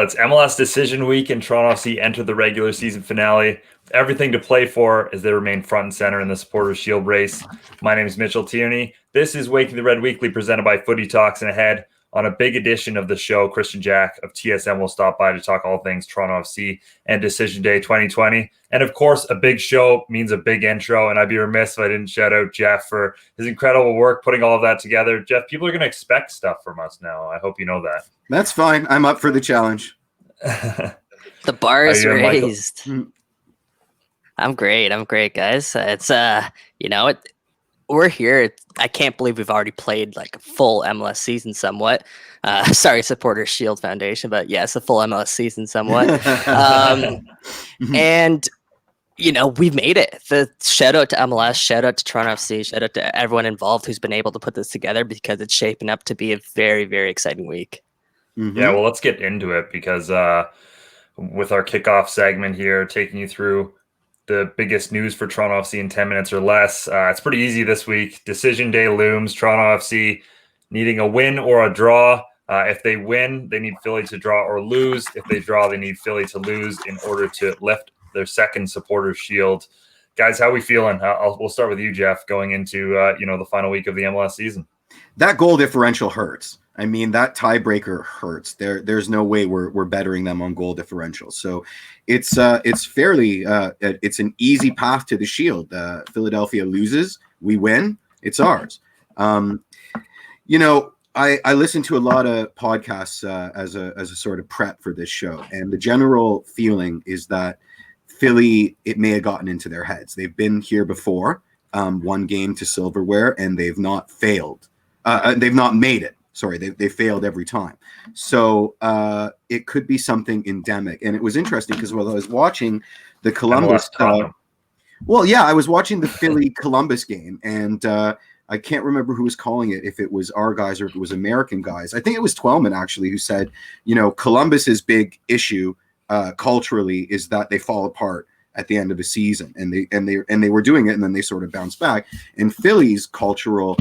it's MLS decision week and Toronto FC entered the regular season finale. Everything to play for as they remain front and center in the Supporters Shield race. My name is Mitchell Tierney. This is Waking the Red Weekly presented by Footy Talks, and ahead on a big edition of the show, Kristian Jack of TSM will stop by to talk all things Toronto FC and Decision Day 2020. And of course, a big show means a big intro, and I'd be remiss if I didn't shout out Jeff for his incredible work putting all of that together. Jeff, people are going to expect stuff from us now. I hope you know that. That's fine. I'm up for the challenge. The bar is raised. I'm great, guys. It's we're here. I can't believe we've already played like a full MLS season somewhat. Sorry, Supporters Shield Foundation, but yes, a full MLS season somewhat. And we've made it. The shout out to MLS, shout out to Toronto FC, shout out to everyone involved who's been able to put this together, because it's shaping up to be a very, very exciting week. Mm-hmm. Yeah, well, let's get into it, because with our kickoff segment here, taking you through the biggest news for Toronto FC in 10 minutes or less. It's pretty easy this week. Decision day looms. Toronto FC needing a win or a draw. If they win, they need Philly to draw or lose. If they draw, they need Philly to lose in order to lift their second Supporters Shield. Guys, how are we feeling? We'll start with you, Jeff, going into the final week of the MLS season. That goal differential hurts. I mean, that tiebreaker hurts. There's no way we're bettering them on goal differential. So it's fairly it's an easy path to the Shield. Philadelphia loses, we win, it's ours. I listen to a lot of podcasts as a sort of prep for this show, and the general feeling is that Philly, it may have gotten into their heads. They've been here before, one game to silverware, and they've not failed. They've not made it. Sorry, they failed every time. So it could be something endemic. And it was interesting because while I was watching the Columbus, I was watching the Philly-Columbus game, and I can't remember who was calling it, if it was our guys or if it was American guys. I think it was Twellman, actually, who said, Columbus's big issue culturally is that they fall apart at the end of the season, and they were doing it, and then they sort of bounced back. And Philly's cultural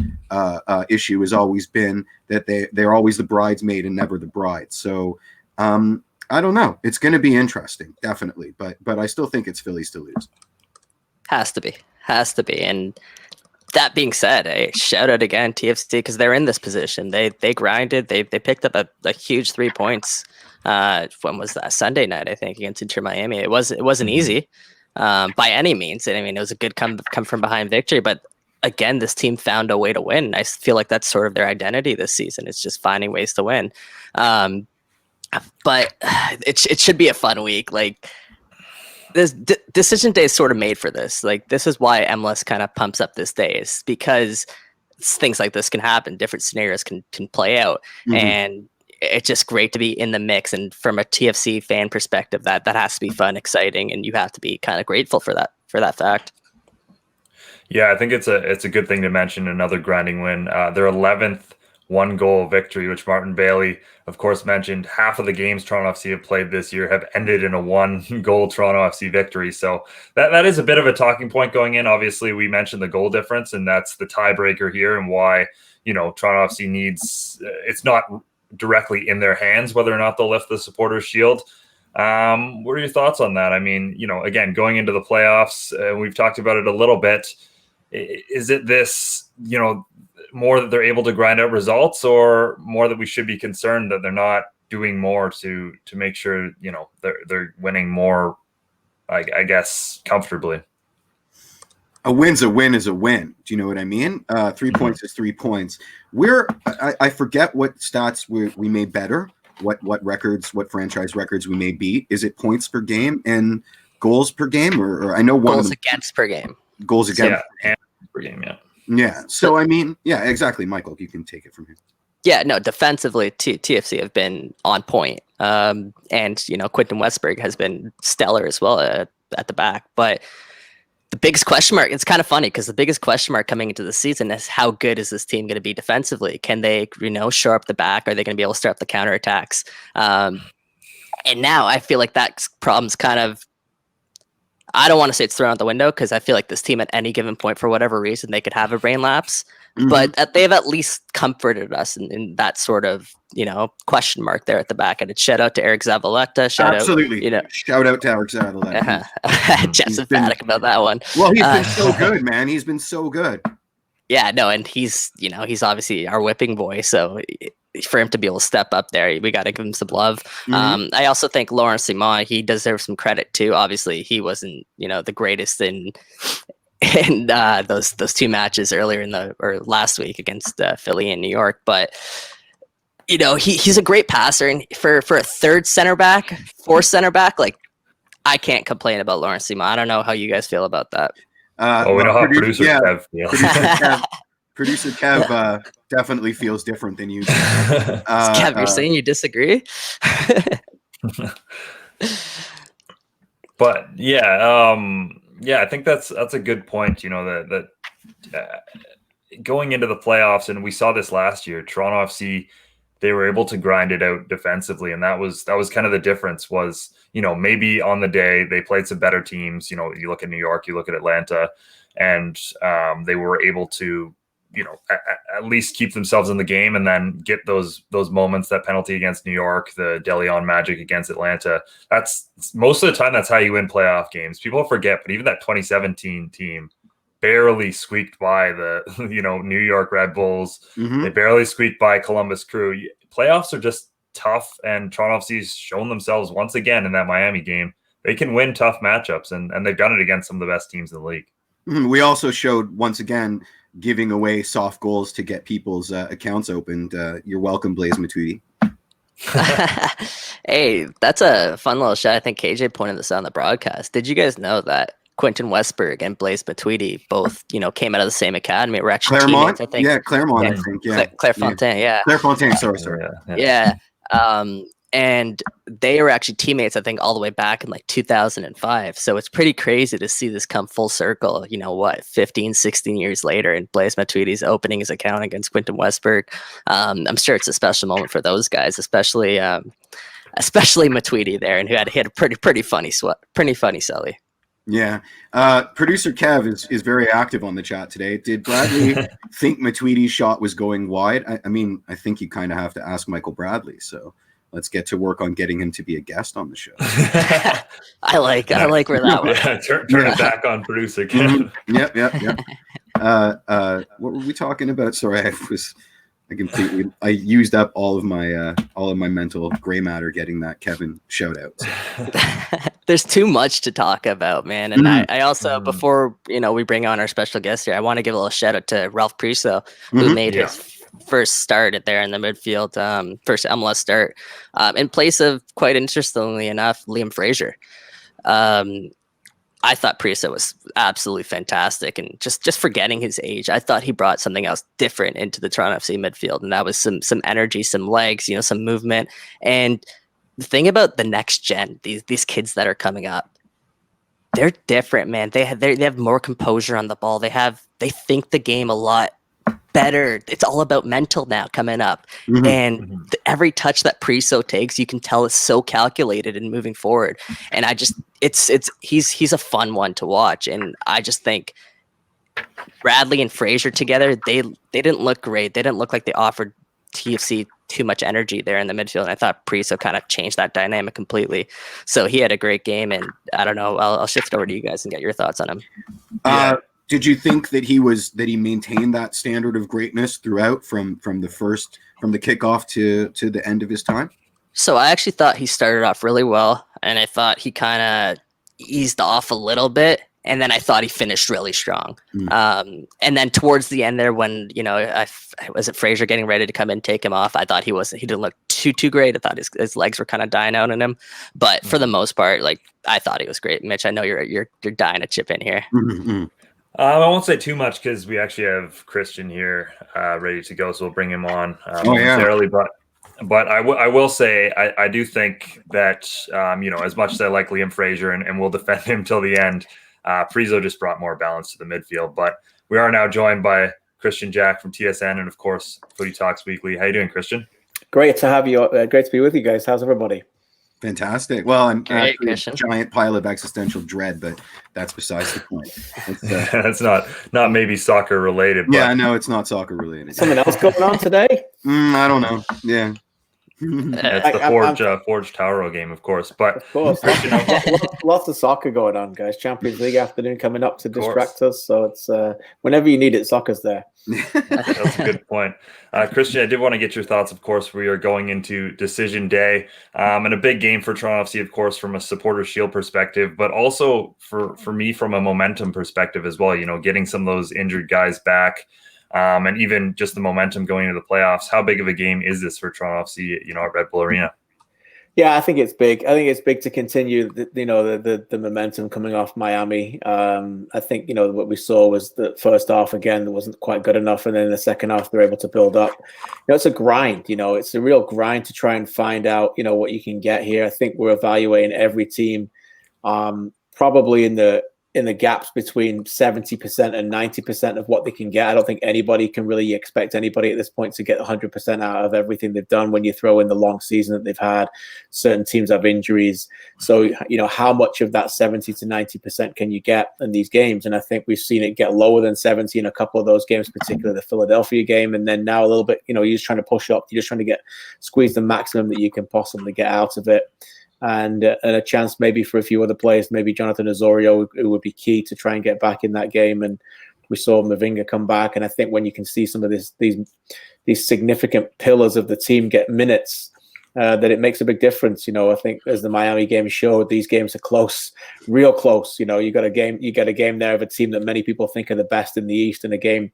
issue has always been that they're always the bridesmaid and never the bride. So I don't know. It's going to be interesting, definitely, but I still think it's Philly's to lose. Has to be. And that being said, shout out again TFC, because they're in this position. They grinded. They picked up a huge 3 points. When was that? Sunday night, I think, against Inter Miami. It wasn't easy by any means. I mean, it was a good come from behind victory, but again, this team found a way to win. I feel like that's sort of their identity this season. It's just finding ways to win. But it should be a fun week. Like, this decision day is sort of made for this. Like, this is why MLS kind of pumps up this day, is because things like this can happen. Different scenarios can play out, and it's just great to be in the mix. And from a TFC fan perspective, that has to be fun, exciting, and you have to be kind of grateful for that fact. Yeah, I think it's a good thing to mention. Another grinding win, their 11th one-goal victory, which Martin Bailey, of course, mentioned. Half of the games Toronto FC have played this year have ended in a one-goal Toronto FC victory. So that is a bit of a talking point going in. Obviously, we mentioned the goal difference, and that's the tiebreaker here, and why Toronto FC needs. It's not directly in their hands whether or not they'll lift the Supporters Shield. What are your thoughts on that? I mean, again, going into the playoffs, we've talked about it a little bit. Is it this, more that they're able to grind out results, or more that we should be concerned that they're not doing more to make sure, they're winning more, I guess, comfortably? A win's a win is a win. Do you know what I mean? 3 points is 3 points. I forget what stats we made better, what records, what franchise records we may beat. Is it points per game and goals per game? Or I know one goals against per game. Goals against per game, yeah. Yeah. So, I mean, yeah, exactly. Michael, you can take it from here. Yeah, no, defensively, TFC have been on point. And, Quentin Westberg has been stellar as well at the back. But the biggest question mark, it's kind of funny because the biggest question mark coming into the season is how good is this team going to be defensively? Can they, shore up the back? Are they going to be able to start up the counterattacks? And now I feel like that problem's kind of, I don't want to say it's thrown out the window because I feel like this team at any given point, for whatever reason, they could have a brain lapse. But they've at least comforted us in that sort of, question mark there at the back. And it's shout out to Eric Zavaleta. Absolutely. Out, shout out to Eric Zavaleta. Jeff's emphatic about that one. Well, he's been so good, man. He's been so good. Yeah, no, and he's obviously our whipping boy. So for him to be able to step up there, we got to give him some love. I also think Laurent Simon, he deserves some credit too. Obviously, he wasn't, the greatest in those two matches earlier or last week against Philly and New York, but he's a great passer, and for a third center back, fourth center back, like I can't complain about Laurent Simon. I don't know how you guys feel about that. We know how producer Kev feels. Producer Kev definitely feels different than you. Kev, you're saying you disagree? But I think that's a good point. That going into the playoffs, and we saw this last year, Toronto FC, they were able to grind it out defensively, and that was kind of the difference. Was maybe on the day they played some better teams. You look at New York, you look at Atlanta, and they were able to at least keep themselves in the game, and then get those moments. That penalty against New York, the De Leon magic against Atlanta. That's most of the time that's how you win playoff games. People forget, but even that 2017 team barely squeaked by the New York Red Bulls. They barely squeaked by Columbus Crew. Playoffs are just tough, and Toronto FC's shown themselves once again in that Miami game. They can win tough matchups, and they've done it against some of the best teams in the league. We also showed once again giving away soft goals to get people's accounts opened. You're welcome, Blaise Matuidi. Hey, that's a fun little shot. I think KJ pointed this out on the broadcast. Did you guys know that Quentin Westberg and Blaise Matuidi both, came out of the same academy? We're actually Claremont, teammates, I think. Yeah, Claremont, I think. Yeah, Clairefontaine, yeah. Clairefontaine, sorry. Yeah. And they were actually teammates, I think, all the way back in like 2005. So it's pretty crazy to see this come full circle, 15, 16 years later, and Blaise Matuidi's opening his account against Quentin Westberg. I'm sure it's a special moment for those guys, especially Matuidi there, and who had hit a pretty funny Sully. Yeah. Producer Kev is very active on the chat today. Did Bradley think Matuidi's shot was going wide? I mean, I think you kind of have to ask Michael Bradley. So let's get to work on getting him to be a guest on the show. I like where that was. Yeah, turn it back on producer Kev. Yep. What were we talking about? Sorry, I used up all of my mental gray matter getting that Kevin shout out. There's too much to talk about, man. And I also, before we bring on our special guest here, I want to give a little shout out to Ralph Priso, who made his first start there in the midfield, first MLS start, in place of, quite interestingly enough, Liam Fraser. I thought Priso was absolutely fantastic, and just forgetting his age, I thought he brought something else different into the Toronto FC midfield, and that was some energy, some legs, some movement. And the thing about the next gen, these kids that are coming up, they're different, man. They have more composure on the ball. They think the game a lot better. It's all about mental now coming up. And every touch that Priso takes, you can tell it's so calculated and moving forward. And he's a fun one to watch. And I just think Bradley and Fraser together, they didn't look great. They didn't look like they offered TFC too much energy there in the midfield. And I thought Priso kind of changed that dynamic completely. So he had a great game, and I don't know, I'll shift over to you guys and get your thoughts on him. Did you think that he maintained that standard of greatness throughout from the kickoff to the end of his time? So I actually thought he started off really well, and I thought he kind of eased off a little bit, and then I thought he finished really strong. And then towards the end there, when was it Fraser getting ready to come in, take him off, I thought he didn't look too great. I thought his legs were kind of dying out on him, but for the most part, like, I thought he was great. Mitch, I know you're dying to chip in here. I won't say too much because we actually have Kristian here ready to go, so we'll bring him on momentarily. But I will say I do think that as much as I like Liam Fraser and we'll defend him till the end, Priso just brought more balance to the midfield. But we are now joined by Kristian Jack from TSN and of course Footy Talks Weekly. How you doing, Kristian? Great to have you. Great to be with you guys. How's everybody? Fantastic. Well, I'm Great, actually Christian. a giant pile of existential dread, but that's besides the point. That's not maybe soccer related, but Yeah, no, it's not soccer related. Something else going on today? I don't know. Yeah. it's the Forge Tower game, of course. But Of course, lots of soccer going on, guys. Champions League afternoon coming up to distract us. So it's whenever you need it, soccer's there. That's a good point. Kristian, I did want to get your thoughts. Of course, we are going into decision day, and a big game for Toronto FC, of course, from a supporter shield perspective, but also for me from a momentum perspective as well. You know, getting some of those injured guys back, and even just the momentum going into the playoffs. How big of a game is this for Toronto FC? You know, at Red Bull Arena. Yeah, I think it's big. I think it's big to continue, the momentum coming off Miami. I think, what we saw was the first half, again, wasn't quite good enough. And then in the second half, they're able to build up. It's a grind, it's a real grind to try and find out, what you can get here. I think we're evaluating every team probably in the gaps between 70% and 90% of what they can get. I don't think anybody can really expect anybody at this point to get 100% out of everything they've done when you throw in the long season that they've had. Certain teams have injuries. So, how much of that 70 to 90% can you get in these games? And I think we've seen it get lower than 70 in a couple of those games, particularly the Philadelphia game. And then now a little bit, you're just trying to push up. You're just trying to squeeze the maximum that you can possibly get out of it. And a chance maybe for a few other players, maybe Jonathan Osorio, who would be key to try and get back in that game. And we saw Mavinga come back. And I think when you can see some of these significant pillars of the team get minutes, that it makes a big difference. I think as the Miami game showed, these games are close, real close. You got a game there of a team that many people think are the best in the East, and a game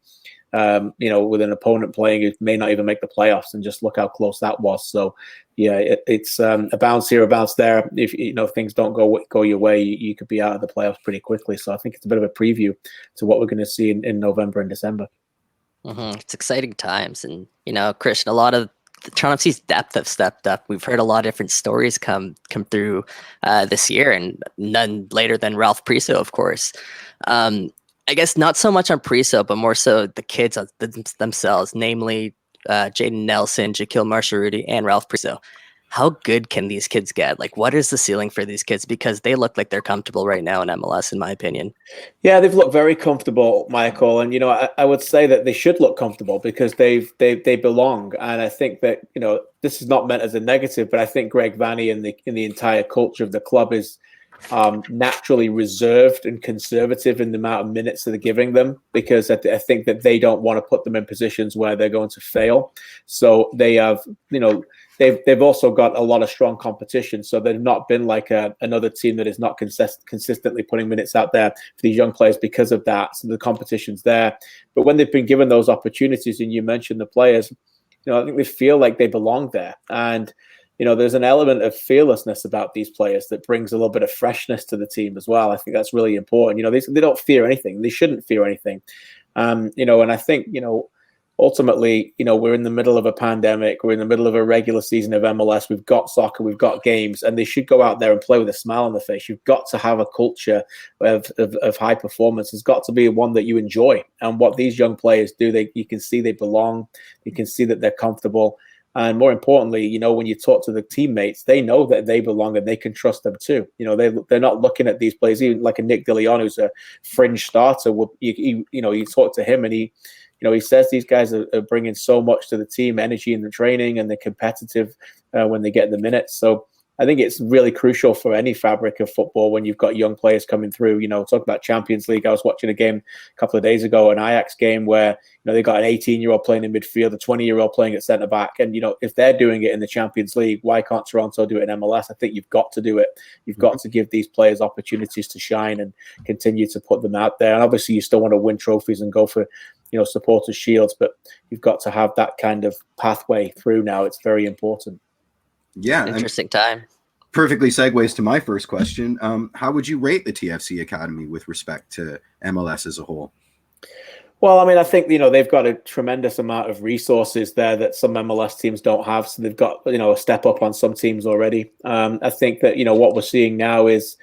with an opponent playing who may not even make the playoffs, and just look how close that was. So, yeah, it's a bounce here, a bounce there. If things don't go your way, you could be out of the playoffs pretty quickly. So I think it's a bit of a preview to what we're going to see in November and December. It's exciting times, and Christian, a lot of the Toronto FC's depth have stepped up. We've heard a lot of different stories come through this year, and none later than Ralph Priso, of course. I guess not so much on Priso, but more so the kids themselves, namely Jaden Nelson, Jaquil Marshall-Rudy, and Ralph Priso. How good can these kids get? Like, what is the ceiling for these kids? Because they look like they're comfortable right now in MLS, in my opinion. Yeah, they've looked very comfortable, Michael. And, I would say that they should look comfortable because they belong. And I think that, this is not meant as a negative, but I think Greg Vanney and the entire culture of the club is naturally reserved and conservative in the amount of minutes that they're giving them, because I think that they don't want to put them in positions where they're going to fail. So they have, they've also got a lot of strong competition. So they've not been like another team that is not consistently putting minutes out there for these young players because of that. So the competition's there. But when they've been given those opportunities, and you mentioned the players, I think they feel like they belong there. And there's an element of fearlessness about these players that brings a little bit of freshness to the team as well. I think that's really important. They don't fear anything. They shouldn't fear anything. And I think, ultimately, we're in the middle of a pandemic. We're in the middle of a regular season of MLS. We've got soccer. We've got games. And they should go out there and play with a smile on their face. You've got to have a culture of high performance. It's got to be one that you enjoy. And what these young players do, you can see they belong. You can see that they're comfortable. And more importantly, when you talk to the teammates, they know that they belong and they can trust them too. They're not looking at these players, even like a Nick DeLeon, who's a fringe starter. You talk to him and he says these guys are bringing so much to the team, energy in the training, and they're competitive when they get the minutes. So I think it's really crucial for any fabric of football when you've got young players coming through. Talk about Champions League. I was watching a game a couple of days ago, an Ajax game, where they got an 18-year-old playing in midfield, a 20-year-old playing at centre back, and if they're doing it in the Champions League, why can't Toronto do it in MLS? I think you've got to do it. You've got to give these players opportunities to shine and continue to put them out there. And obviously, you still want to win trophies and go for supporters' shields, but you've got to have that kind of pathway through now. It's very important. Yeah. Interesting time. Perfectly segues to my first question. How would you rate the TFC Academy with respect to MLS as a whole? Well, I think, they've got a tremendous amount of resources there that some MLS teams don't have. So they've got, a step up on some teams already. I think that, what we're seeing now is,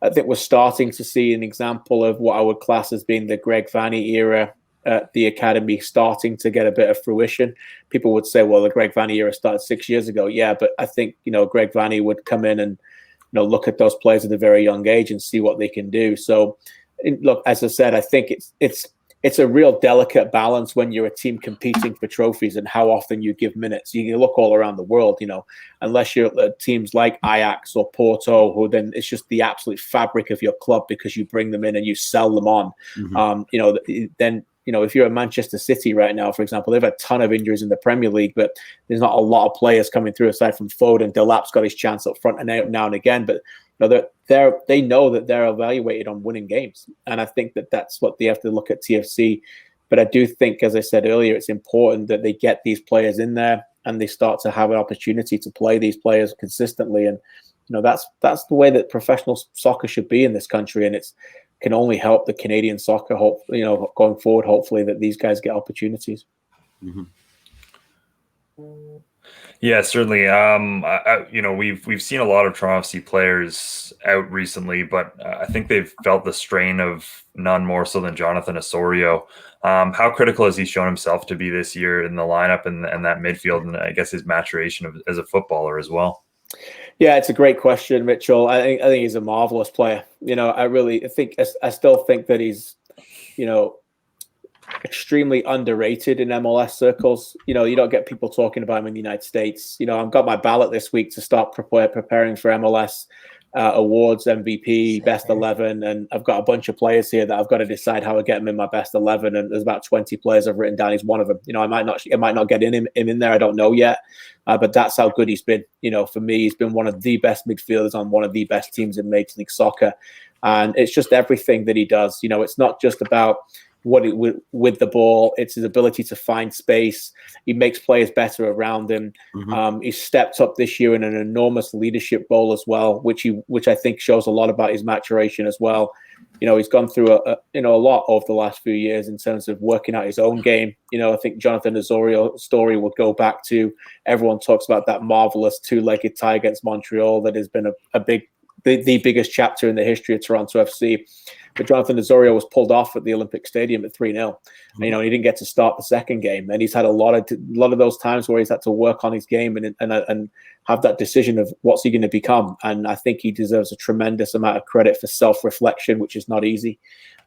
I think we're starting to see an example of what I would class as being the Greg Vanney era at the academy starting to get a bit of fruition. People would say, well, the Greg Vanney era started 6 years ago. Yeah, but I think, Greg Vanney would come in and, look at those players at a very young age and see what they can do. So, look, as I said, I think it's a real delicate balance when you're a team competing for trophies and how often you give minutes. You can look all around the world, unless you're teams like Ajax or Porto, who then it's just the absolute fabric of your club because you bring them in and you sell them on. Then, if you're at Manchester City right now, for example, they've had a ton of injuries in the Premier League, but there's not a lot of players coming through aside from Foden. Delap's got his chance up front and out now and again, but they know that they're evaluated on winning games. And I think that that's what they have to look at TFC. But I do think, as I said earlier, it's important that they get these players in there and they start to have an opportunity to play these players consistently. And, that's the way that professional soccer should be in this country. And it's can only help the Canadian soccer, going forward, hopefully that these guys get opportunities. Yeah, certainly. We've seen a lot of Toronto FC players out recently, but I think they've felt the strain of none more so than Jonathan Osorio. How critical has he shown himself to be this year in the lineup and that midfield, and I guess his maturation as a footballer as well? Yeah, it's a great question, Mitchell. I think he's a marvelous player. I still think that he's, extremely underrated in MLS circles. You don't get people talking about him in the United States. I've got my ballot this week to start preparing for MLS awards, MVP, best 11, and I've got a bunch of players here that I've got to decide how I get them in my best 11. And there's about 20 players I've written down. He's one of them. I might not get him in there. I don't know yet, but that's how good he's been. For me, he's been one of the best midfielders on one of the best teams in Major League Soccer, and it's just everything that he does. It's not just about with the ball, it's his ability to find space. He makes players better around him. He's stepped up this year in an enormous leadership role as well, which I think shows a lot about his maturation as well. He's gone through a lot over the last few years in terms of working out his own game. I think Jonathan Osorio story would go back to, everyone talks about that marvelous two-legged tie against Montreal that has been the biggest chapter in the history of Toronto FC. But Jonathan Osorio was pulled off at the Olympic Stadium at 3-0. He didn't get to start the second game, and he's had a lot of those times where he's had to work on his game and have that decision of what's he going to become. And I think he deserves a tremendous amount of credit for self-reflection, which is not easy.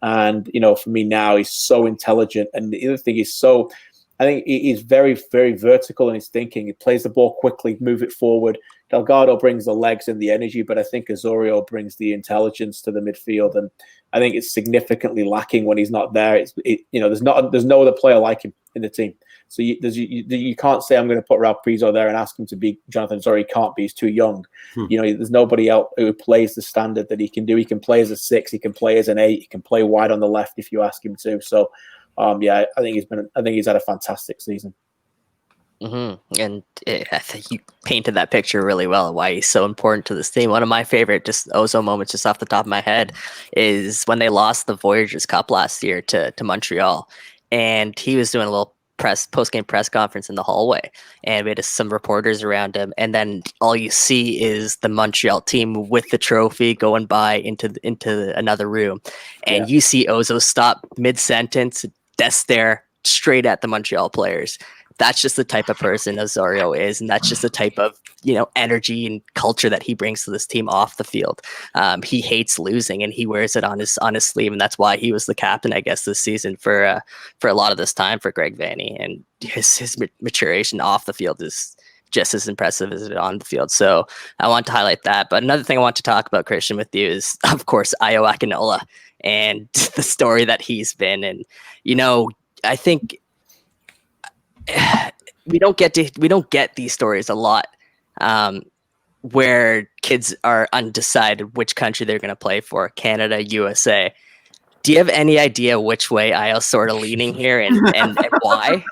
And for me now, he's so intelligent, and the other thing is I think he's very, very vertical in his thinking. He plays the ball quickly, move it forward. Delgado brings the legs and the energy, but I think Osorio brings the intelligence to the midfield, and I think it's significantly lacking when he's not there. There's no other player like him in the team. So you can't say I'm going to put Ralph Priso there and ask him to be Jonathan Osorio. He can't be. He's too young. There's nobody else who plays the standard that he can do. He can play as a 6. He can play as an 8. He can play wide on the left if you ask him to. So. I think he's had a fantastic season. And I think you painted that picture really well, why he's so important to this team. One of my favorite just Ozo moments just off the top of my head is when they lost the Voyageurs Cup last year to Montreal, and he was doing a little post-game press conference in the hallway, and we had some reporters around him, and then all you see is the Montreal team with the trophy going by into another room, and you see Ozo stop mid-sentence, death stare straight at the Montreal players. That's just the type of person Osorio is, and that's just the type of energy and culture that he brings to this team off the field. He hates losing, and he wears it on his sleeve, and that's why he was the captain, I guess, this season for a lot of this time for Greg Vanney. And his maturation off the field is just as impressive as it on the field. So I want to highlight that. But another thing I want to talk about, Kristian, with you is, of course, Ayo Akinola and the story that he's been. And I think we don't get these stories a lot, where kids are undecided which country they're going to play for, Canada, USA. Do you have any idea which way Ayo's sort of leaning here and why?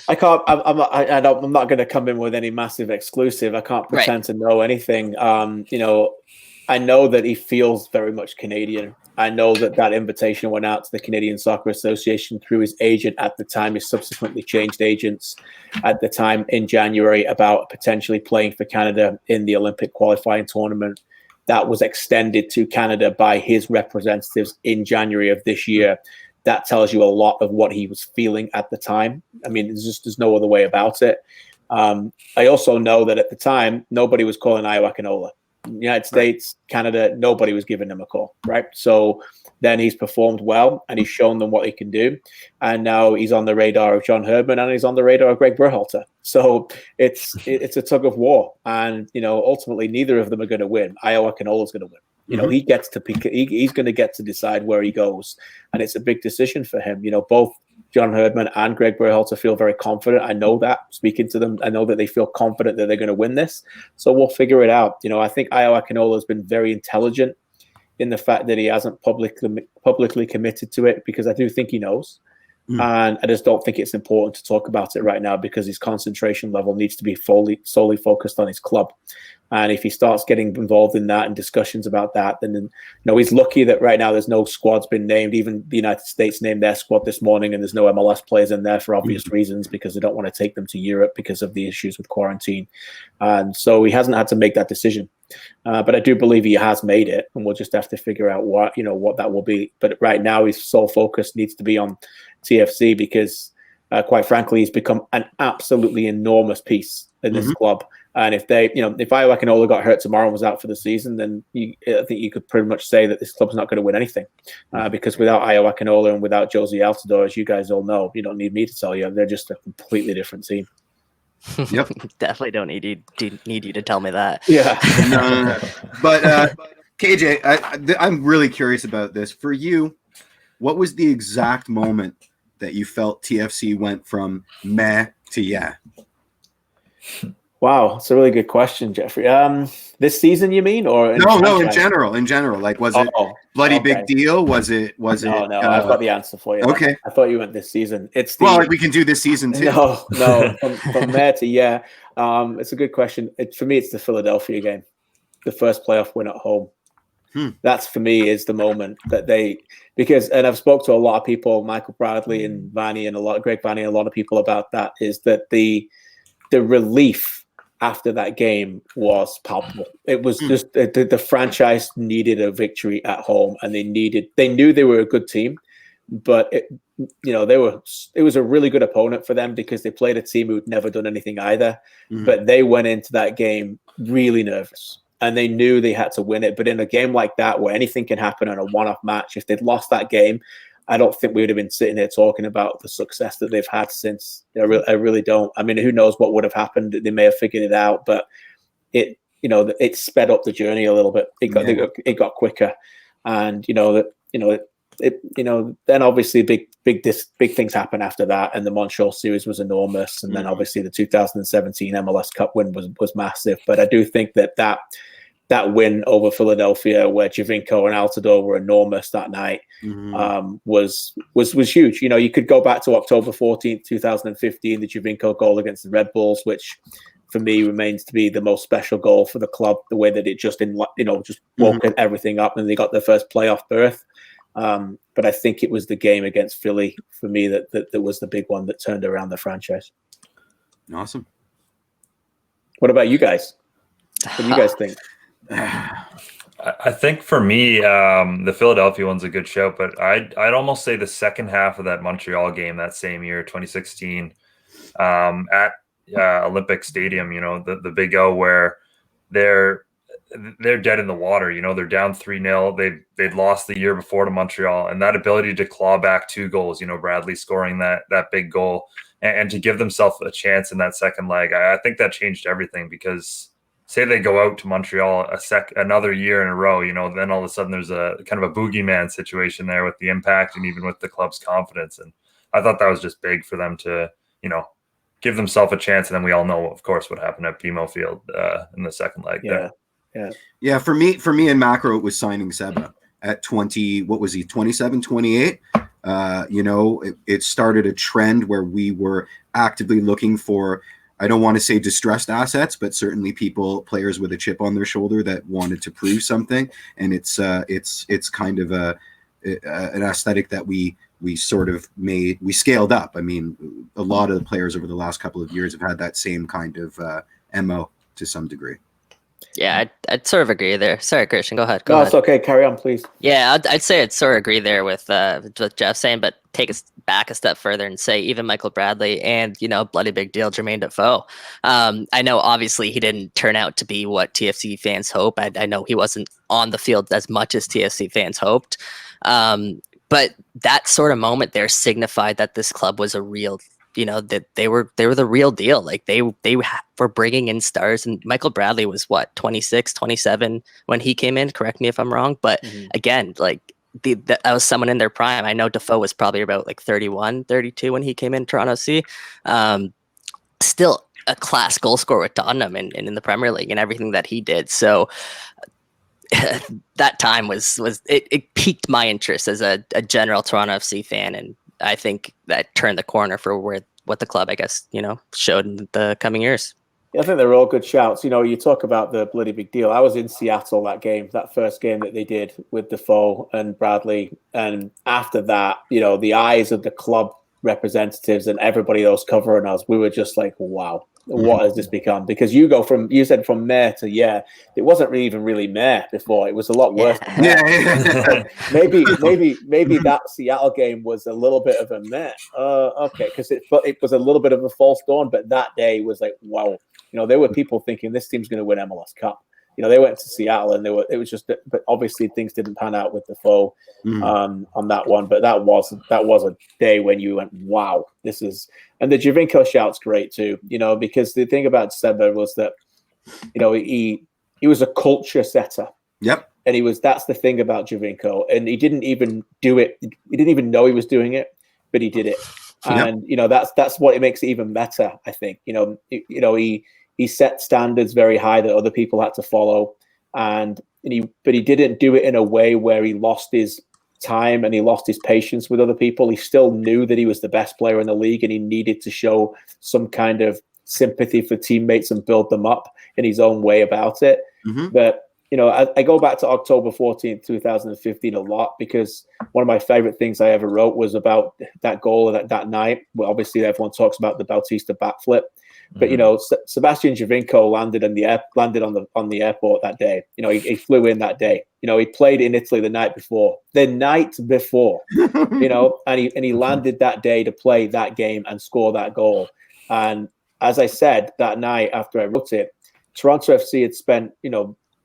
I can't. I'm not going to come in with any massive exclusive. I can't pretend to know anything. I know that he feels very much Canadian. I know that invitation went out to the Canadian Soccer Association through his agent at the time. He subsequently changed agents at the time in January about potentially playing for Canada in the Olympic qualifying tournament. That was extended to Canada by his representatives in January of this year. that tells you a lot of what he was feeling at the time. I mean, there's no other way about it. I also know that at the time, nobody was calling Ayo Akinola. United States, Canada, nobody was giving him a call, right? So then he's performed well and he's shown them what he can do. And now he's on the radar of John Herdman and he's on the radar of Greg Berhalter. So it's a tug of war. And, ultimately, neither of them are going to win. Ayo Akinola's going to win. He gets to pick, he's going to get to decide where he goes. And it's a big decision for him. Both John Herdman and Greg Berhalter feel very confident. I know that, speaking to them, I know that they feel confident that they're going to win this. So we'll figure it out. I think Ayo Akinola has been very intelligent in the fact that he hasn't publicly committed to it, because I do think he knows. And I just don't think it's important to talk about it right now, because his concentration level needs to be solely focused on his club. And if he starts getting involved in that and discussions about that, then he's lucky that right now there's no squad's been named. Even the United States named their squad this morning, and there's no MLS players in there for obvious reasons, because they don't want to take them to Europe because of the issues with quarantine. And so he hasn't had to make that decision. But I do believe he has made it, and we'll just have to figure out what that will be. But right now, his sole focus needs to be on TFC, because quite frankly, he's become an absolutely enormous piece in this club. And if Ayo Akinola got hurt tomorrow and was out for the season, then I think you could pretty much say that this club's not going to win anything. Because without Ayo Akinola and without Josie Altidore, as you guys all know, you don't need me to tell you, they're just a completely different team. Yep. Definitely don't need you to tell me that. Yeah. No. But KJ, I'm really curious about this. For you, what was the exact moment that you felt TFC went from meh to yeah? Wow, it's a really good question, Jeffrey. This season, you mean, or no? In general, like, was it bloody big deal? Was it? No, I've got the answer for you. Okay, I thought you meant this season. We can do this season too. No, from there to yeah. It's a good question. For me, it's the Philadelphia game, the first playoff win at home. That's, for me, is the moment that and I've spoke to a lot of people, Michael Bradley and Vanny and Greg Vanny, and a lot of people about that, is that the relief after that game was palpable. It was just the franchise needed a victory at home, and they knew they were a good team, but it was a really good opponent for them, because they played a team who'd never done anything either. But they went into that game really nervous, and they knew they had to win it. But in a game like that, where anything can happen in a one-off match, if they'd lost that game, I don't think we would have been sitting here talking about the success that they've had since. I really don't. I mean, who knows what would have happened? They may have figured it out, but it sped up the journey a little bit. It got quicker, and then obviously big things happen after that, and the Montreal series was enormous, and then obviously the 2017 MLS Cup win was massive. But I do think that win over Philadelphia, where Giovinco and Altidore were enormous that night, was huge. You could go back to October 14th, 2015, the Giovinco goal against the Red Bulls, which for me remains to be the most special goal for the club, the way that it just woke everything up and they got their first playoff berth. But I think it was the game against Philly for me that was the big one that turned around the franchise. Awesome. What about you guys? What do you guys think? I think for me, the Philadelphia one's a good shout, but I'd almost say the second half of that Montreal game that same year, 2016, at Olympic Stadium, the Big O, where they're dead in the water. They're down 3-0. They'd lost the year before to Montreal, and that ability to claw back 2 goals, Bradley scoring that big goal, and to give themselves a chance in that second leg. I think that changed everything, because say they go out to Montreal another year in a row, then all of a sudden there's a kind of a boogeyman situation there with the impact and even with the club's confidence. And I thought that was just big for them to, give themselves a chance. And then we all know, of course, what happened at BMO Field in the second leg. Yeah. For me in macro, it was signing Seba at 20. What was he? 27, 28. It started a trend where we were actively looking for, I don't want to say distressed assets, but certainly players with a chip on their shoulder that wanted to prove something. And it's kind of an aesthetic that we sort of we scaled up. I mean, a lot of the players over the last couple of years have had that same kind of MO to some degree. Yeah, I'd sort of agree there. Sorry, Christian, go ahead. No, it's okay. Carry on, please. Yeah, I'd say I'd sort of agree there with what Jeff's saying, but take us back a step further and say even Michael Bradley and, bloody big deal, Jermaine Defoe. I know obviously he didn't turn out to be what TFC fans hope. I know he wasn't on the field as much as TFC fans hoped. But that sort of moment there signified that this club was a real, that they were the real deal. Like they were bringing in stars, and Michael Bradley was what, 26, 27 when he came in. Correct me if I'm wrong, but again, like that was someone in their prime. I know Defoe was probably about like 31, 32 when he came in Toronto FC. Still a class goal scorer with Tottenham and in the Premier League and everything that he did. So that time was it piqued my interest as a general Toronto FC fan, and I think that turned the corner for what the club, I guess, showed in the coming years. Yeah, I think they're all good shouts. You talk about the bloody big deal. I was in Seattle that first game that they did with Defoe and Bradley, and after that, the eyes of the club representatives and everybody that was covering us, we were just like, wow. What has this become? Because you said from meh to it wasn't even really meh before. It was a lot worse. Yeah. maybe that Seattle game was a little bit of a meh. Okay, because it was a little bit of a false dawn, but that day was like, wow. There were people thinking this team's going to win MLS Cup. They went to Seattle and it was just, but obviously things didn't pan out with Defoe on that one. But that was a day when you went, wow, this is, and the Giovinco shout's great too, because the thing about Seba was that, he was a culture setter. Yep. And that's the thing about Giovinco. And he didn't even do it. He didn't even know he was doing it, but he did it. And, that's what it makes it even better, I think. He set standards very high that other people had to follow, but he didn't do it in a way where he lost his time and he lost his patience with other people. He still knew that he was the best player in the league, and he needed to show some kind of sympathy for teammates and build them up in his own way about it. But I go back to October 14th, 2015 a lot, because one of my favorite things I ever wrote was about that goal that night. Well, obviously everyone talks about the Bautista backflip. But Sebastian Giovinco landed on the airport that day. He flew in that day. He played in Italy the night before, and he landed that day to play that game and score that goal. And as I said that night after I wrote it, Toronto FC had spent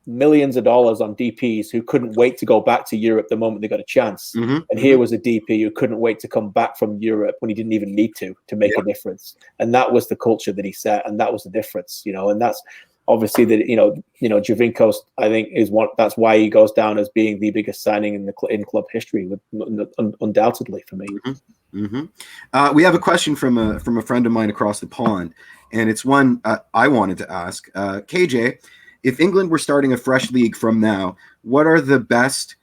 millions of dollars on DPs who couldn't wait to go back to Europe the moment they got a chance. And here was a DP who couldn't wait to come back from Europe when he didn't even need to make a difference. And that was the culture that he set, and that was the difference, and that's obviously that, Giovinco, I think that's why he goes down as being the biggest signing in club history, undoubtedly for me. We have a question from a friend of mine across the pond, and it's one I wanted to ask. KJ, if England were starting a fresh league from now, what are the best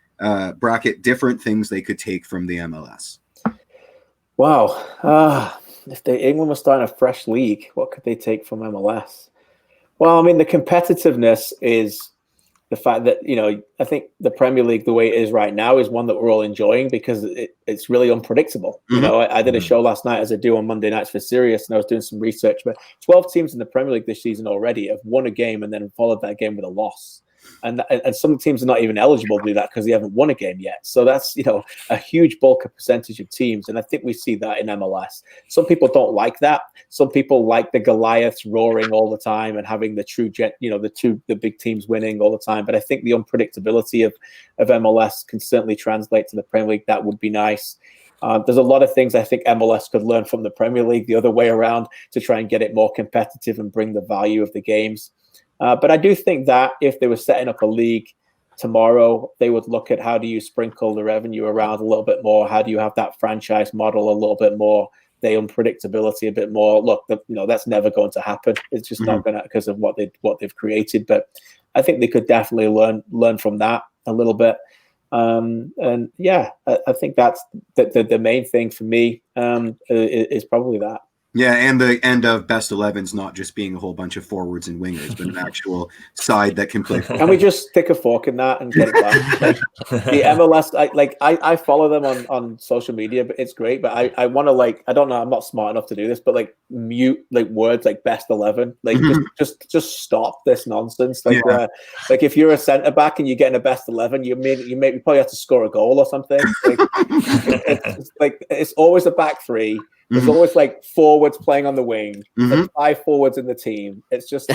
bracket different things they could take from the MLS? Wow. If England was starting a fresh league, what could they take from MLS? Well, I mean, the competitiveness is the fact that, I think the Premier League, the way it is right now, is one that we're all enjoying because it's really unpredictable. I did a show last night, as I do on Monday nights for Sirius, and I was doing some research, but 12 teams in the Premier League this season already have won a game and then followed that game with a loss. And some teams are not even eligible to do that because they haven't won a game yet. So that's, a huge bulk of percentage of teams. And I think we see that in MLS. Some people don't like that. Some people like the Goliaths roaring all the time and having the big teams winning all the time. But I think the unpredictability of MLS can certainly translate to the Premier League. That would be nice. There's a lot of things I think MLS could learn from the Premier League the other way around to try and get it more competitive and bring the value of the games. But I do think that if they were setting up a league tomorrow, they would look at how do you sprinkle the revenue around a little bit more? How do you have that franchise model a little bit more? The unpredictability a bit more. Look, that's never going to happen. It's just not going to, because of what they've created. But I think they could definitely learn from that a little bit. I think that's the main thing for me is probably that. Yeah, and the end of best 11's not just being a whole bunch of forwards and wingers, but an actual side that can play. Can we just stick a fork in that and get it back? Like, the MLS, I follow them on social media, but it's great. But I want to I don't know, I'm not smart enough to do this, but mute words like best 11, just stop this nonsense. Where if you're a centre back and you're getting a best 11, you probably have to score a goal or something. It's always a back three. There's always forwards playing on the wing. There's 5 forwards in the team. It's just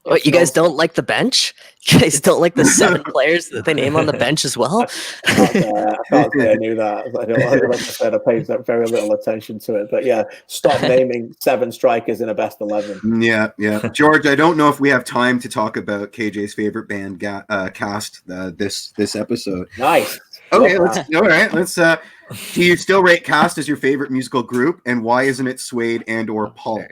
What, you guys don't like the bench? You guys don't like the 7 players that they name on the bench as well? I can't say I knew that. Like I said, I paid very little attention to it. But yeah, stop naming 7 strikers in a best 11. Yeah. George, I don't know if we have time to talk about KJ's favorite band cast this episode. Nice. Okay, let's do you still rate Cast as your favorite musical group, and why isn't it Suede and or Paul?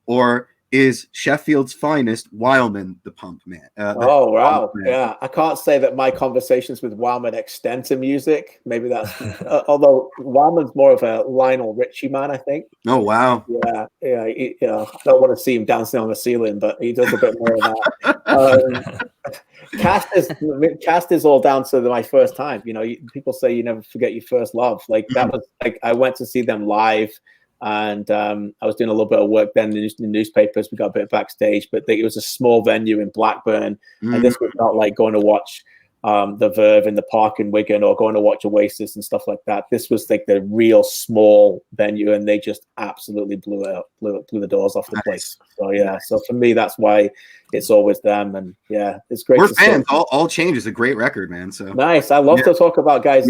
Or is Sheffield's finest Wildman the Pump Man? Wow. Yeah, I can't say that my conversations with Wildman extend to music. Maybe that's although Wildman's more of a Lionel Richie man, I think. Oh wow. Yeah. I don't want to see him dancing on the ceiling, but he does a bit more of that. Cast is all down to my first time. People say you never forget your first love. That was I went to see them live, and I was doing a little bit of work then in the newspapers. We got a bit backstage, but it was a small venue in Blackburn, and this was not like going to watch the Verve in the park in Wigan or going to watch Oasis and stuff like that. This was the real small venue, and they just absolutely blew the doors off the place. So for me, that's why it's always them. And yeah, it's great. We're fans. All Change is a great record, man. So nice. I love to talk about guys.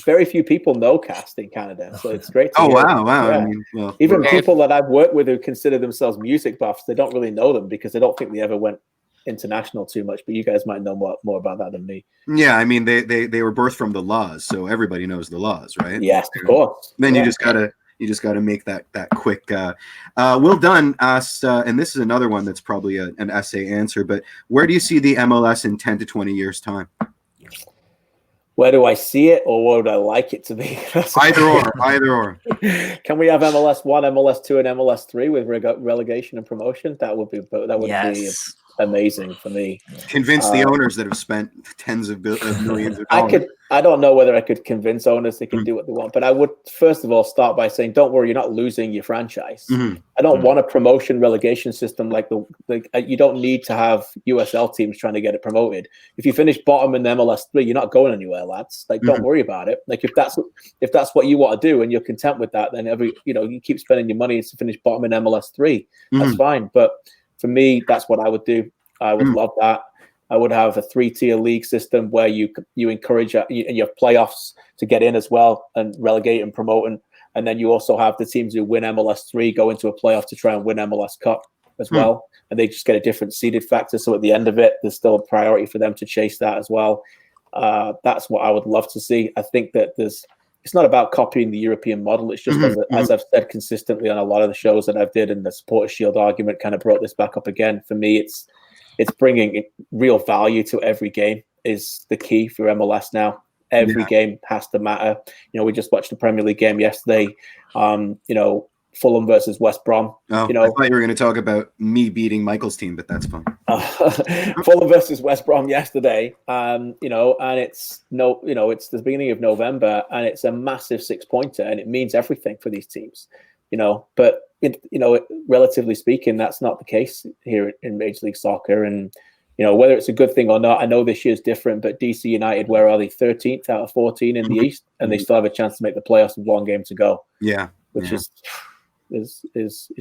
Very few people know Cast in Canada, so it's great. Wow. Yeah. I mean, even people that I've worked with who consider themselves music buffs, they don't really know them because they don't think they ever went international too much. But you guys might know more about that than me. Yeah, I mean they were birthed from the Laws, so everybody knows the Laws, right? Yes, of course. Then you just gotta make that quick. Will Dunn asked, and this is another one that's probably an essay answer, but where do you see the MLS in 10 to 20 years time? Where do I see it, or what would I like it to be? Either or. Can we have MLS 1, MLS 2, and MLS 3 with relegation and promotion? That would be be amazing for me. Convince the owners that have spent tens of millions of dollars. I don't know whether I could convince owners they can do what they want, but I would first of all start by saying, don't worry, you're not losing your franchise. I don't want a promotion relegation system like you don't need to have USL teams trying to get it promoted. If you finish bottom in MLS 3, you're not going anywhere, lads. Don't worry about it. If that's what you want to do and you're content with that, then you keep spending your money to finish bottom in MLS 3. That's fine. But for me, that's what I would do. I would love that. I would have a 3-tier league system where you encourage and you have playoffs to get in as well and relegate and promote. And then you also have the teams who win MLS 3 go into a playoff to try and win MLS Cup as well. And they just get a different seeded factor. So at the end of it, there's still a priority for them to chase that as well. That's what I would love to see. I think that it's not about copying the European model. It's just as I've said consistently on a lot of the shows that I've did, and the Supporters Shield argument kind of brought this back up again. For me, it's bringing real value to every game is the key for MLS now. Every game has to matter. We just watched the Premier League game yesterday. Fulham versus West Brom. I thought you were going to talk about me beating Michael's team, but that's fine. Fulham versus West Brom yesterday. And it's it's the beginning of November, and it's a massive 6-pointer, and it means everything for these teams. But relatively speaking, that's not the case here in Major League Soccer. And whether it's a good thing or not, I know this year's different. But DC United, where are they? 13th out of 14 in the East, and they still have a chance to make the playoffs with 1 game to go. Yeah, which is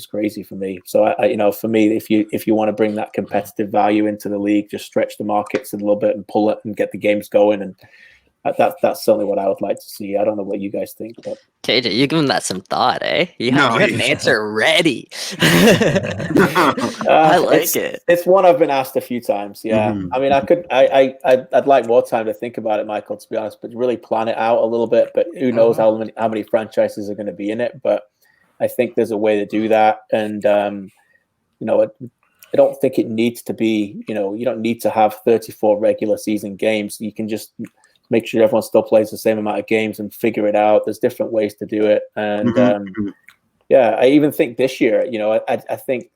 crazy for me. So for me, if you want to bring that competitive value into the league, just stretch the markets a little bit and pull it and get the games going, and that's certainly what I would like to see. I don't know what you guys think, but KJ, you giving that some thought, eh? You had an answer ready. I like it. It's one I've been asked a few times. Yeah, I mean, I'd like more time to think about it, Michael, to be honest, but really plan it out a little bit. But who knows how many franchises are going to be in it? But I think there's a way to do that, and I don't think it needs to be. You don't need to have 34 regular season games. You can just make sure everyone still plays the same amount of games and figure it out. There's different ways to do it. And yeah, I even think this year, I think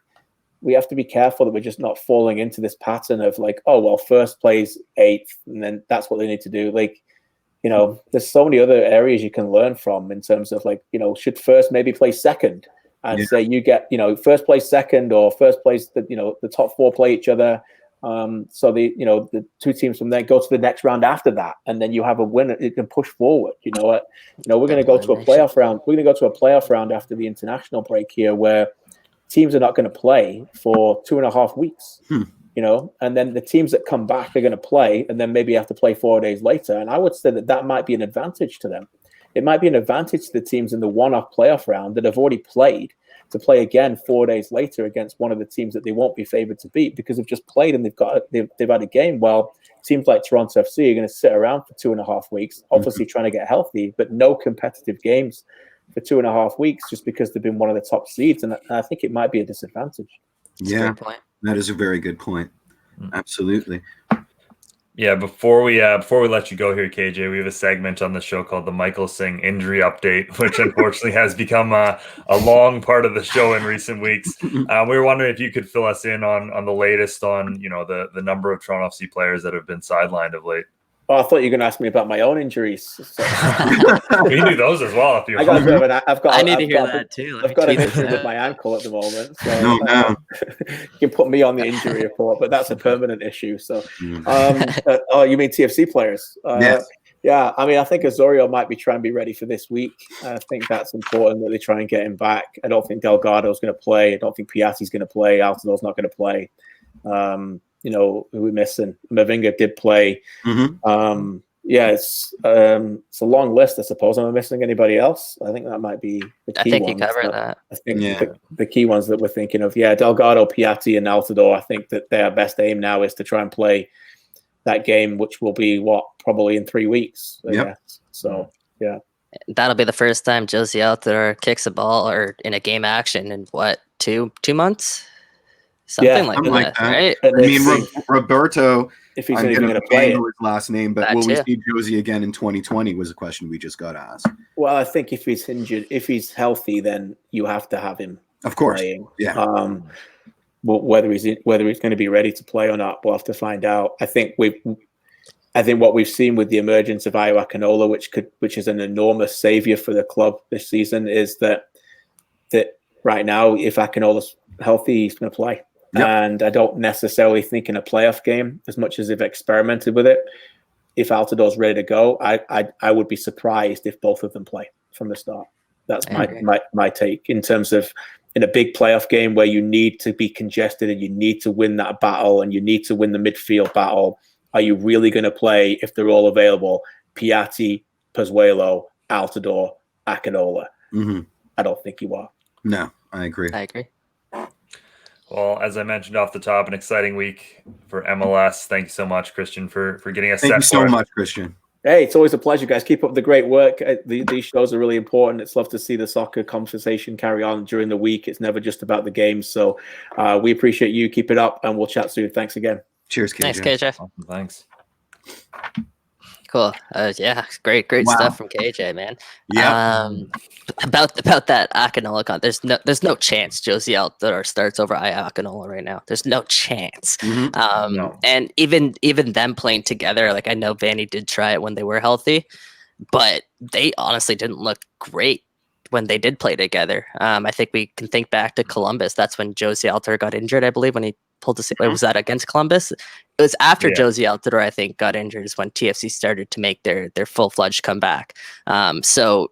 we have to be careful that we're just not falling into this pattern of like, oh, well, first plays 8th, and then that's what they need to do. Like, there's so many other areas you can learn from in terms of like, should first maybe play second and say you get, first place second, or first place, the top 4 play each other. So the 2 teams from there go to the next round after that, and then you have a winner. You can push forward. We're going to go to a playoff round. We're going to go to a playoff round after the international break here, where teams are not going to play for 2.5 weeks. And then the teams that come back are going to play, and then maybe have to play 4 days later. And I would say that might be an advantage to them. It might be an advantage to the teams in the one-off playoff round that have already played to play again 4 days later against one of the teams that they won't be favored to beat, because they've just played and they've had a game. Well, teams like Toronto FC are going to sit around for 2.5 weeks, obviously trying to get healthy, but no competitive games for 2.5 weeks just because they've been one of the top seeds. And I think it might be a disadvantage. Yeah, that is a very good point. Absolutely. Yeah, before we let you go here, KJ, we have a segment on the show called the Michael Singh Injury Update, which unfortunately has become a long part of the show in recent weeks. We were wondering if you could fill us in on the latest on the number of Toronto FC players that have been sidelined of late. Oh, I thought you were going to ask me about my own injuries. So. We can do those as well if you want. I need to hear that too. I've got an injury with my ankle at the moment. So you can put me on the injury report, but that's a permanent issue. So, oh, you mean TFC players? Yes. Yeah, I mean, I think Osorio might be trying to be ready for this week. I think that's important that they try and get him back. I don't think Delgado's going to play. I don't think Piatti's going to play. Altidor's not going to play. Who we're missing. Mavinga did play. It's a long list, I suppose. Am I missing anybody else? I think that might be the key ones. I think you covered that. I think the key ones that we're thinking of. Yeah, Delgado, Piatti, and Altidor. I think that their best aim now is to try and play that game, which will be probably in 3 weeks. So yeah. That'll be the first time Josie Altidor kicks a ball or in a game action in what, 2 months? Something like that, right? I mean, Roberto, if he's even going to play his last name, but will we see Josie again in 2020 was a question we just got asked. Well, I think if he's injured, if he's healthy, then you have to have him. Of course, playing. Yeah. Whether he's going to be ready to play or not, we'll have to find out. I think what we've seen with the emergence of Ayo Akinola, which is an enormous savior for the club this season, is that right now, if Akinola's healthy, he's going to play. Yep. And I don't necessarily think in a playoff game, as much as they've experimented with it, if Altidor's ready to go, I would be surprised if both of them play from the start. That's my take in terms of in a big playoff game where you need to be congested and you need to win that battle and you need to win the midfield battle. Are you really going to play, if they're all available, Piatti, Pozuelo, Altidor, Akinola? I don't think you are. No, I agree. Well, as I mentioned off the top, an exciting week for MLS. Thank you so much, Kristian, for getting us set. Thank you so much, Kristian. Hey, it's always a pleasure, guys. Keep up the great work. These shows are really important. It's love to see the soccer conversation carry on during the week. It's never just about the games. So we appreciate you. Keep it up, and we'll chat soon. Thanks again. Cheers, KJ. Thanks, KJ. Awesome, thanks. Cool. Great stuff from KJ, man. Yeah. About that Akinola there's no chance Josie Altidor starts over Ayo Akinola right now. There's no chance. No. And even them playing together, like I know Vanny did try it when they were healthy, but they honestly didn't look great when they did play together. I think we can think back to Columbus. That's when Josie Altidor got injured, I believe, when he pulled was that against Columbus? It was after Josie Altidor, I think, got injured is when TFC started to make their full-fledged comeback. So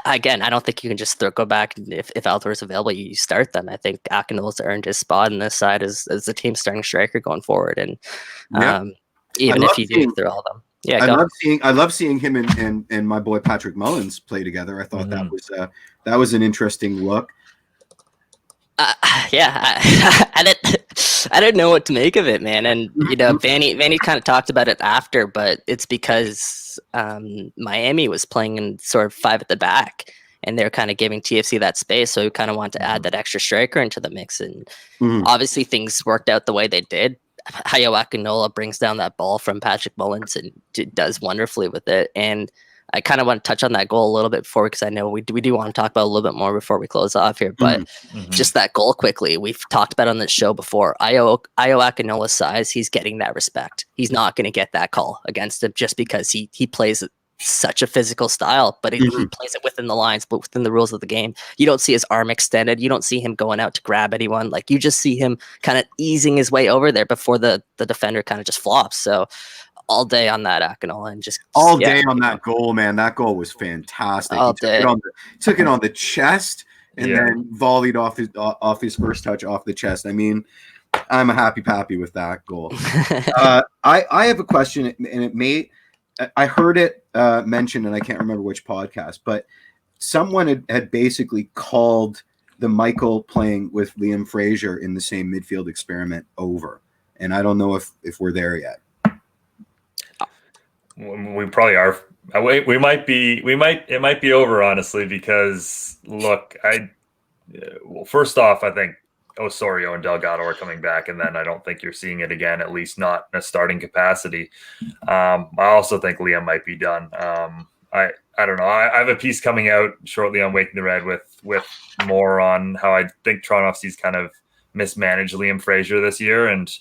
again, I don't think you can just go back if Altidor is available, you start them. I think Akinola's earned his spot in this side as the team's starting striker going forward. And even if you do through all of them. Yeah, I love seeing him and my boy Patrick Mullins play together. I thought that was an interesting look. I didn't know what to make of it, man. And Vanny kind of talked about it after, but it's because Miami was playing in sort of 5 at the back, and they're kind of giving TFC that space. So we kind of want to add that extra striker into the mix, and obviously things worked out the way they did. Ayo Akinola brings down that ball from Patrick Mullins and does wonderfully with it. And I kind of want to touch on that goal a little bit before, because I know we do want to talk about a little bit more before we close off here. But just that goal quickly, we've talked about on this show before. Ayo Akinola's size, he's getting that respect. He's not going to get that call against him just because he plays such a physical style, but he plays it within the lines, but within the rules of the game. You don't see his arm extended. You don't see him going out to grab anyone. Like, you just see him kind of easing his way over there before the defender kind of just flops. So all day on that Akinola, and just all day on that goal, man. That goal was fantastic. All he day. Took it on the chest and then volleyed off his first touch off the chest. I mean, I'm a happy pappy with that goal. I have a question, and I heard it mentioned, and I can't remember which podcast, but someone had basically called the Michael playing with Liam Fraser in the same midfield experiment over, and I don't know if we're there yet. We probably are. We might be. It might be over, honestly, because look, well, first off, I think Osorio and Delgado are coming back, and then I don't think you're seeing it again, at least not in a starting capacity. I also think Liam might be done. I don't know. I have a piece coming out shortly on Waking the Red with more on how I think Toronto FC's kind of mismanaged Liam Fraser this year, and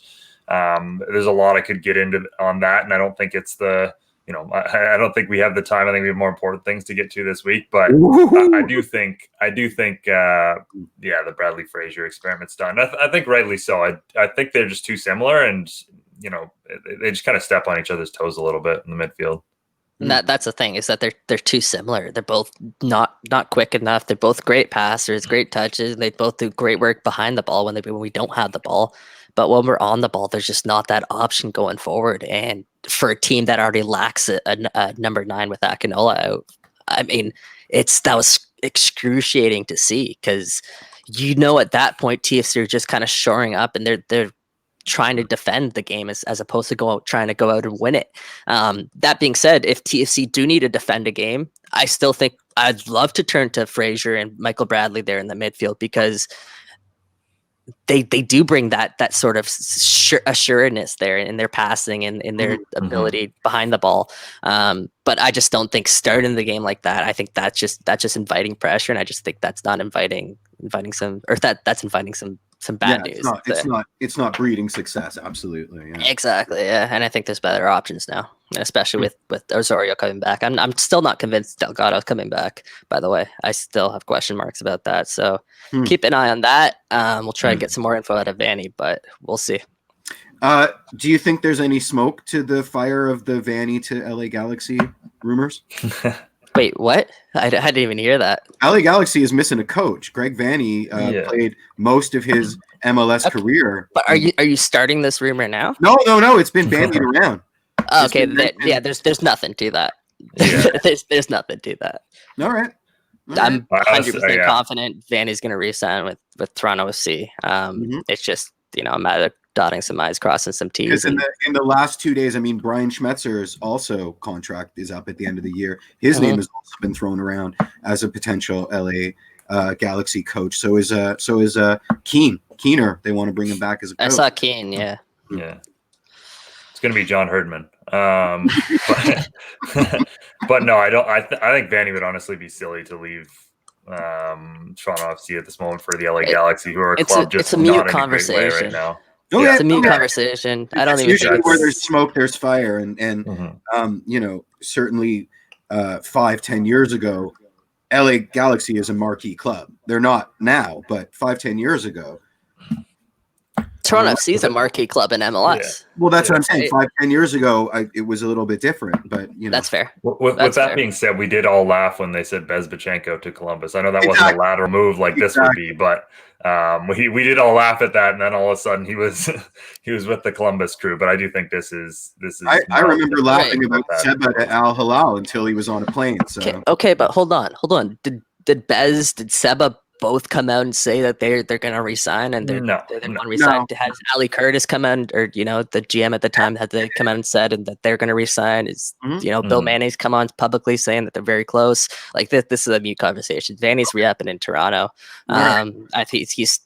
there's a lot I could get into on that, and I don't think it's I don't think we have the time. I think we have more important things to get to this week, but I do think, the Bradley Fraser experiment's done. I think rightly so. I think they're just too similar, and they just kind of step on each other's toes a little bit in the midfield. And that's the thing, is that they're too similar. They're both not quick enough. They're both great passers, great touches. They both do great work behind the ball when we don't have the ball. But when we're on the ball, there's just not that option going forward. And for a team that already lacks a number 9 with Akinola out, I mean, that was excruciating to see, because at that point TFC are just kind of shoring up, and they're trying to defend the game as opposed to trying to go out and win it. That being said, if TFC do need to defend a game, I still think I'd love to turn to Fraser and Michael Bradley there in the midfield, because they do bring that sort of assuredness there in their passing and in their ability behind the ball. But I just don't think starting the game like that, I think that's just inviting pressure, and I just think that's not inviting some bad news. It's not breeding success. Absolutely. Yeah. Exactly. Yeah. And I think there's better options now, and especially with Osorio coming back. I'm still not convinced Delgado's coming back, by the way. I still have question marks about that. So keep an eye on that. We'll try to get some more info out of Vanny, but we'll see. Do you think there's any smoke to the fire of the Vanny to LA Galaxy rumors? Wait, what? I didn't even hear that. LA Galaxy is missing a coach. Greg Vanny played most of his MLS career. But are you starting this rumor now? No. It's been bandied around. Okay, there's nothing to that. Yeah. there's nothing to that. All right. I'm 100% confident Vanny's going to re-sign with Toronto FC. It's just, I'm at dotting some I's, crossing some T's. In the last 2 days, I mean, Brian Schmetzer's also contract is up at the end of the year. His name has also been thrown around as a potential LA Galaxy coach. So is Keener. They want to bring him back as a coach. I saw Keen, yeah. It's going to be John Herdman. But no, I don't. I think Vanny would honestly be silly to leave Toronto FC at this moment for the LA Galaxy, who are a club just not in a great way right now. It's a mute conversation. I don't even usually where there's smoke, there's fire, and certainly 5-10 years ago, LA Galaxy is a marquee club. They're not now, but 5-10 years ago, Toronto FC is a marquee club in MLS. Yeah. Well, that's what I'm saying. 5-10 years ago, it was a little bit different, but that's fair. With that being said, we did all laugh when they said Bezbachenko to Columbus. I know that wasn't a lateral move like this would be, but we did all laugh at that, and then all of a sudden he was with the Columbus crew. But I do think this is. I remember laughing about Seba at Al Hilal until he was on a plane. So okay, but hold on. Did Seba both come out and say that they're going to resign, and they're going to resign? Has Ali Curtis come out, or the GM at the time had to come out and said that they're going to resign? Is Bill Mayonnaise come on publicly saying that they're very close? Like this is a mute conversation. Vanny's re-upping in Toronto. I think he's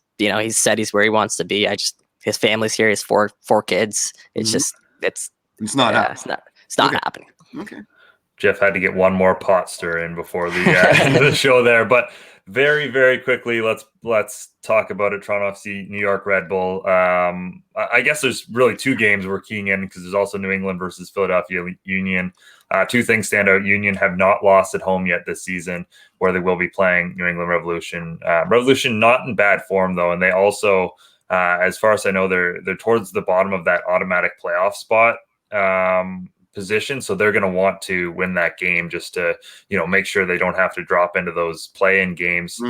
said he's where he wants to be. his family's here. He has four kids. It's just it's not yeah, happening. it's not Okay. happening. Okay. Jeff had to get one more pot stir in before the end of the show there, but very, very quickly, let's talk about it. Toronto FC, New York Red Bull. I guess there's really two games we're keying in because there's also New England versus Philadelphia Union. Two things stand out. Union have not lost at home yet this season, where they will be playing New England Revolution. Revolution not in bad form though, and they also, as far as I know, they're towards the bottom of that automatic playoff spot position, so they're going to want to win that game just to make sure they don't have to drop into those play-in games.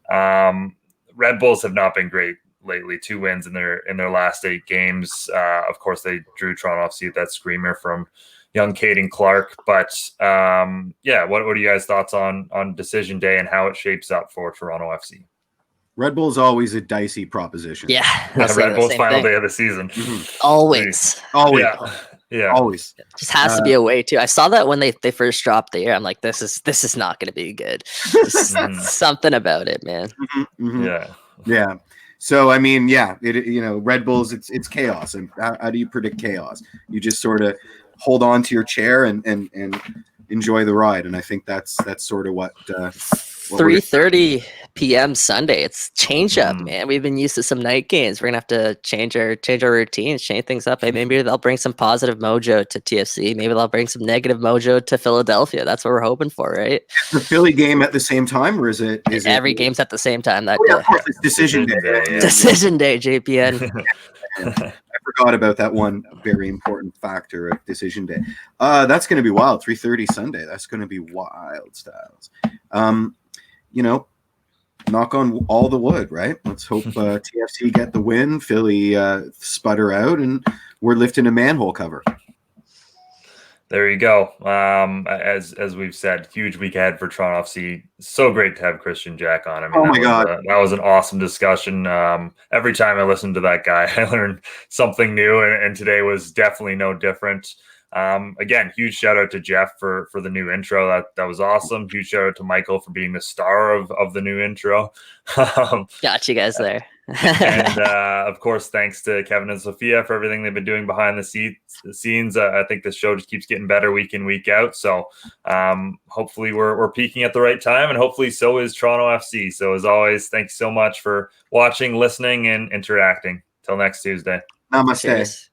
Red Bulls have not been great lately. 2 wins in their last 8 games. Of course, they drew Toronto FC with that screamer from young Caden Clark. But what are you guys' thoughts on decision day and how it shapes up for Toronto FC? Red Bull's always a dicey proposition. Yeah, Red Bull's final day of the season. Always. Yeah. Always. Just has to be a way too. I saw that when they first dropped the year. I'm like, this is not going to be good. Something about it, man. Yeah. So I mean, Red Bulls, it's chaos. And how do you predict chaos? You just sort of hold on to your chair and enjoy the ride. And I think that's sort of what 3:30 p.m. Sunday. It's change up, man. We've been used to some night games. We're gonna have to change our routines, change things up. Hey, maybe they'll bring some positive mojo to TFC. Maybe they'll bring some negative mojo to Philadelphia. That's what we're hoping for, right? The Philly game at the same time, or is it every game's at the same time that day? Of course, it's decision day. Decision day, JPN. I forgot about that one very important factor of decision day. That's going to be wild. 3:30 Sunday. That's going to be wild, Styles. Knock on all the wood, right? Let's hope TFC get the win, Philly sputter out, and we're lifting a manhole cover. There you go. As we've said, huge week ahead for Toronto FC. So great to have Kristian Jack on. I mean, that was an awesome discussion. Every time I listen to that guy, I learn something new, and today was definitely no different. Again, huge shout out to Jeff for the new intro. That was awesome. Huge shout out to Michael for being the star of the new intro. Got you guys there. And of course, thanks to Kevin and Sophia for everything they've been doing behind the scenes. I think this show just keeps getting better week in, week out. So hopefully we're peaking at the right time, and hopefully so is Toronto FC. So as always, thanks so much for watching, listening, and interacting. Till next Tuesday. Namaste. Cheers.